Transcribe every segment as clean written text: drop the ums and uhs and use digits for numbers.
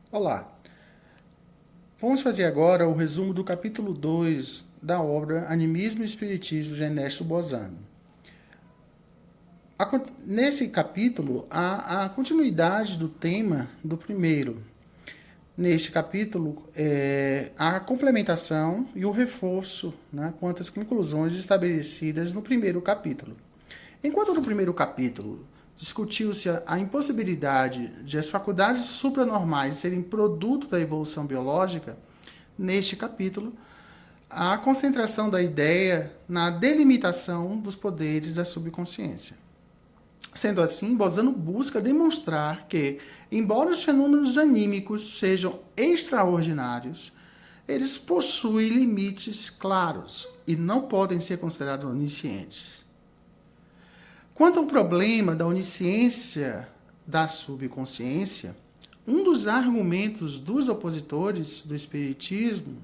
Olá, vamos fazer agora o resumo do capítulo 2 da obra Animismo e Espiritismo de Ernesto Bozano. Nesse capítulo, há a continuidade do tema do primeiro. Neste capítulo, a complementação e o reforço, quanto às conclusões estabelecidas no primeiro capítulo. Enquanto no primeiro capítulo discutiu-se a impossibilidade de as faculdades supranormais serem produto da evolução biológica, neste capítulo, a concentração da ideia na delimitação dos poderes da subconsciência. Sendo assim, Bozano busca demonstrar que, embora os fenômenos anímicos sejam extraordinários, eles possuem limites claros e não podem ser considerados oniscientes. Quanto ao problema da onisciência da subconsciência, um dos argumentos dos opositores do espiritismo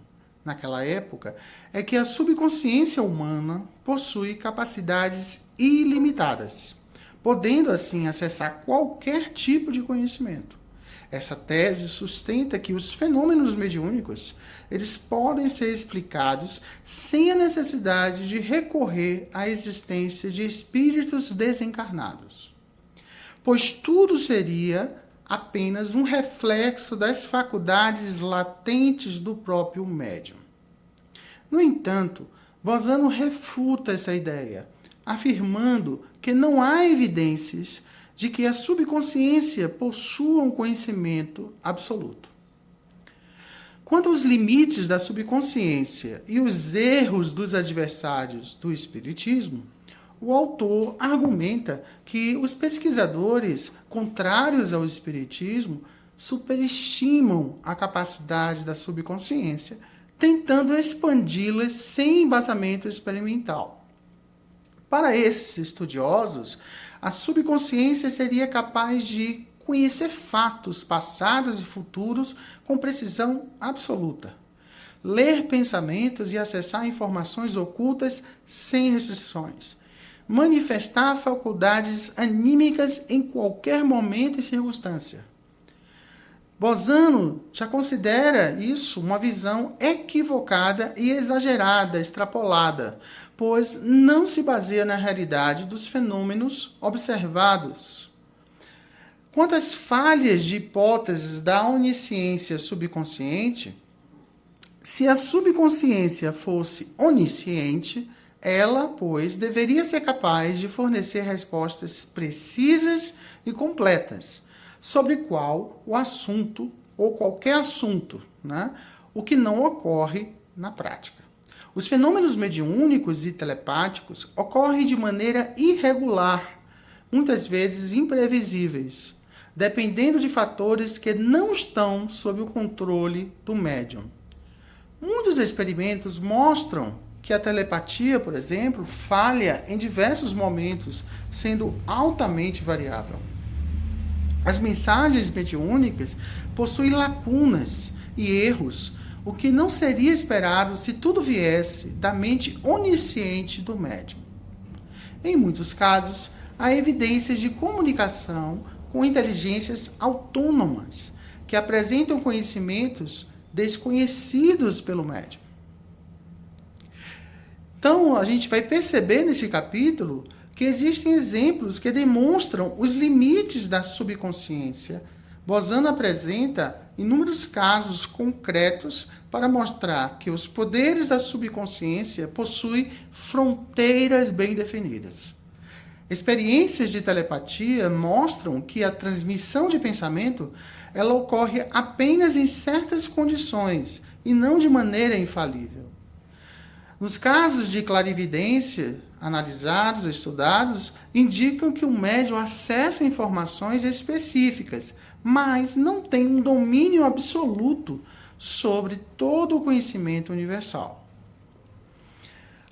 naquela época é que a subconsciência humana possui capacidades ilimitadas, podendo assim acessar qualquer tipo de conhecimento. Essa tese sustenta que os fenômenos mediúnicos eles podem ser explicados sem a necessidade de recorrer à existência de espíritos desencarnados, pois tudo seria apenas um reflexo das faculdades latentes do próprio médium. No entanto, Bozano refuta essa ideia, afirmando que não há evidências de que a subconsciência possua um conhecimento absoluto. Quanto aos limites da subconsciência e os erros dos adversários do espiritismo, o autor argumenta que os pesquisadores contrários ao espiritismo superestimam a capacidade da subconsciência, tentando expandi-las sem embasamento experimental. Para esses estudiosos, a subconsciência seria capaz de conhecer fatos passados e futuros com precisão absoluta, ler pensamentos e acessar informações ocultas sem restrições, manifestar faculdades anímicas em qualquer momento e circunstância. Bozano já considera isso uma visão equivocada e exagerada, extrapolada, pois não se baseia na realidade dos fenômenos observados. Quanto às falhas de hipóteses da onisciência subconsciente, se a subconsciência fosse onisciente, ela, pois, deveria ser capaz de fornecer respostas precisas e completas sobre qual o assunto ou qualquer assunto, o que não ocorre na prática. Os fenômenos mediúnicos e telepáticos ocorrem de maneira irregular, muitas vezes imprevisíveis, dependendo de fatores que não estão sob o controle do médium. Muitos experimentos mostram que a telepatia, por exemplo, falha em diversos momentos, sendo altamente variável. As mensagens mediúnicas possuem lacunas e erros, o que não seria esperado se tudo viesse da mente onisciente do médium. Em muitos casos, há evidências de comunicação com inteligências autônomas, que apresentam conhecimentos desconhecidos pelo médium. Então, a gente vai perceber nesse capítulo que existem exemplos que demonstram os limites da subconsciência. Bozano apresenta inúmeros casos concretos para mostrar que os poderes da subconsciência possuem fronteiras bem definidas. Experiências de telepatia mostram que a transmissão de pensamento ela ocorre apenas em certas condições e não de maneira infalível. Nos casos de clarividência analisados, estudados, indicam que o médium acessa informações específicas, mas não tem um domínio absoluto sobre todo o conhecimento universal.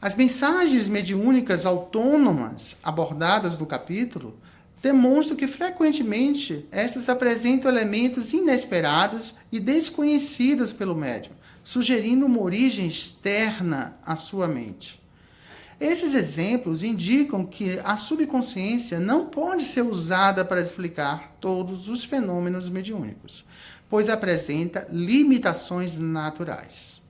As mensagens mediúnicas autônomas abordadas no capítulo demonstram que frequentemente estas apresentam elementos inesperados e desconhecidos pelo médium, sugerindo uma origem externa à sua mente. Esses exemplos indicam que a subconsciência não pode ser usada para explicar todos os fenômenos mediúnicos, pois apresenta limitações naturais.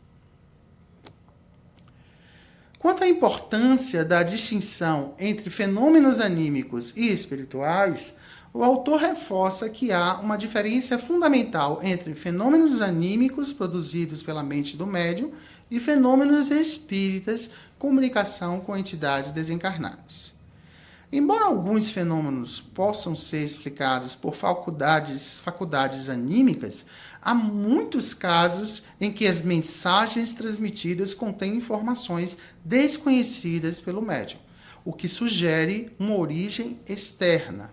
Quanto à importância da distinção entre fenômenos anímicos e espirituais, o autor reforça que há uma diferença fundamental entre fenômenos anímicos produzidos pela mente do médium e fenômenos espíritas, comunicação com entidades desencarnadas. Embora alguns fenômenos possam ser explicados por faculdades anímicas, há muitos casos em que as mensagens transmitidas contêm informações desconhecidas pelo médium, o que sugere uma origem externa.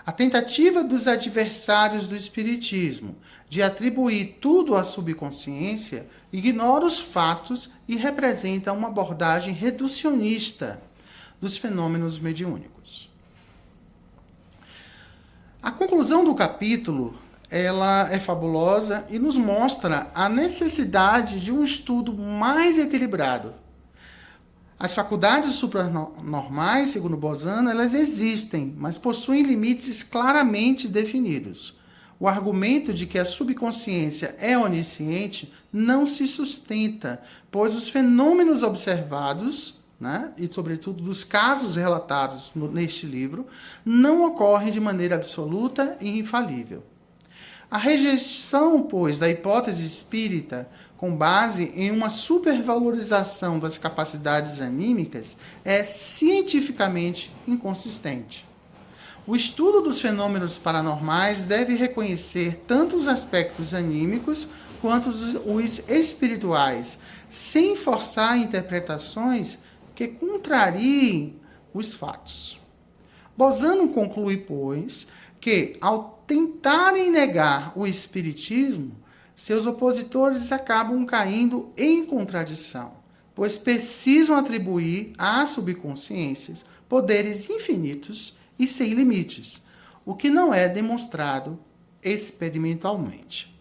A tentativa dos adversários do espiritismo de atribuir tudo à subconsciência ignora os fatos e representa uma abordagem reducionista dos fenômenos mediúnicos. A conclusão do capítulo, ela é fabulosa e nos mostra a necessidade de um estudo mais equilibrado. As faculdades supranormais, segundo Bozano, elas existem, mas possuem limites claramente definidos. O argumento de que a subconsciência é onisciente não se sustenta, pois os fenômenos observados, e sobretudo dos casos relatados neste livro, não ocorrem de maneira absoluta e infalível. A rejeição, pois, da hipótese espírita, com base em uma supervalorização das capacidades anímicas, é cientificamente inconsistente. O estudo dos fenômenos paranormais deve reconhecer tanto os aspectos anímicos quanto os espirituais, sem forçar interpretações que contrariem os fatos. Bozano conclui, pois, que, ao tentarem negar o espiritismo, seus opositores acabam caindo em contradição, pois precisam atribuir às subconsciências poderes infinitos e sem limites, o que não é demonstrado experimentalmente.